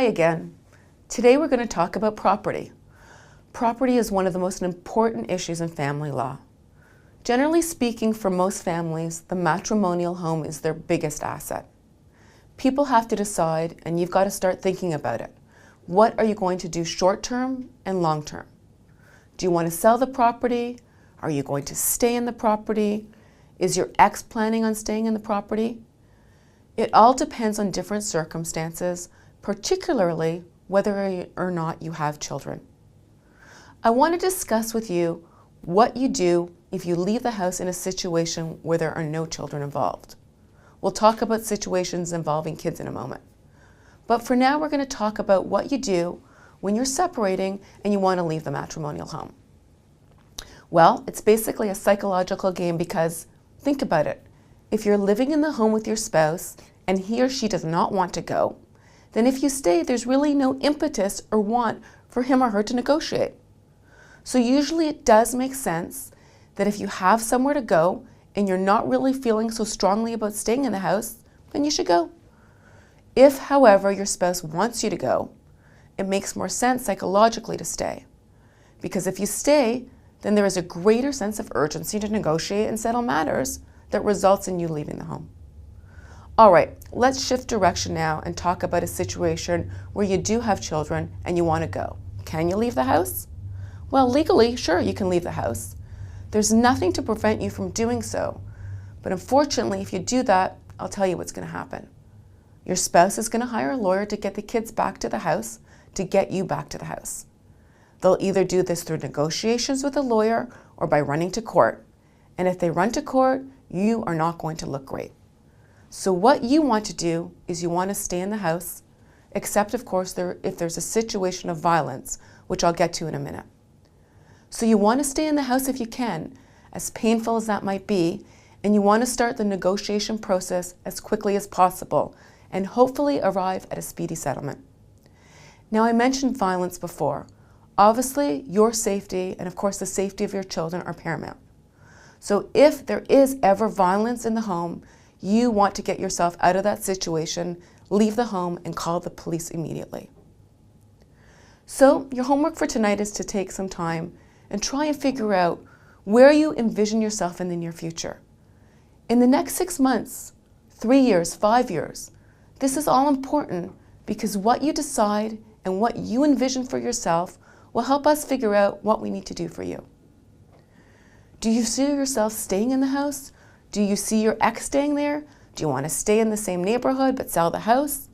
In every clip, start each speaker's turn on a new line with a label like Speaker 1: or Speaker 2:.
Speaker 1: again. Today we're going to talk about property. Property is one of the most important issues in family law. Generally speaking, for most families, the matrimonial home is their biggest asset. People have to decide, and you've got to start thinking about it. What are you going to do short-term and long-term? Do you want to sell the property? Are you going to stay in the property? Is your ex planning on staying in the property? It all depends on different circumstances, particularly whether or not you have children. I want to discuss with you what you do if you leave the house in a situation where there are no children involved. We'll talk about situations involving kids in a moment. But for now, we're going to talk about what you do when you're separating and you want to leave the matrimonial home. Well, it's basically a psychological game because, think about it, if you're living in the home with your spouse and he or she does not want to go, then if you stay, there's really no impetus or want for him or her to negotiate. So usually it does make sense that if you have somewhere to go and you're not really feeling so strongly about staying in the house, then you should go. If, however, your spouse wants you to go, it makes more sense psychologically to stay. Because if you stay, then there is a greater sense of urgency to negotiate and settle matters that results in you leaving the home. All right, let's shift direction now and talk about a situation where you do have children and you want to go. Can you leave the house? Well, legally, sure, you can leave the house. There's nothing to prevent you from doing so. But unfortunately, if you do that, I'll tell you what's going to happen. Your spouse is going to hire a lawyer to get the kids back to the house, to get you back to the house. They'll either do this through negotiations with a lawyer or by running to court. And if they run to court, you are not going to look great. So what you want to do is you want to stay in the house, except of course if there's a situation of violence, which I'll get to in a minute. So you want to stay in the house if you can, as painful as that might be, and you want to start the negotiation process as quickly as possible and hopefully arrive at a speedy settlement. Now, I mentioned violence before. Obviously, your safety and of course the safety of your children are paramount. So if there is ever violence in the home, you want to get yourself out of that situation, leave the home, and call the police immediately. So your homework for tonight is to take some time and try and figure out where you envision yourself in the near future. In the next 6 months, 3 years, 5 years, this is all important because what you decide and what you envision for yourself will help us figure out what we need to do for you. Do you see yourself staying in the house? Do you see your ex staying there? Do you want to stay in the same neighborhood but sell the house?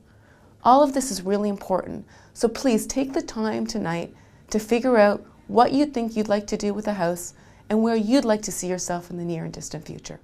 Speaker 1: All of this is really important. So please take the time tonight to figure out what you think you'd like to do with the house and where you'd like to see yourself in the near and distant future.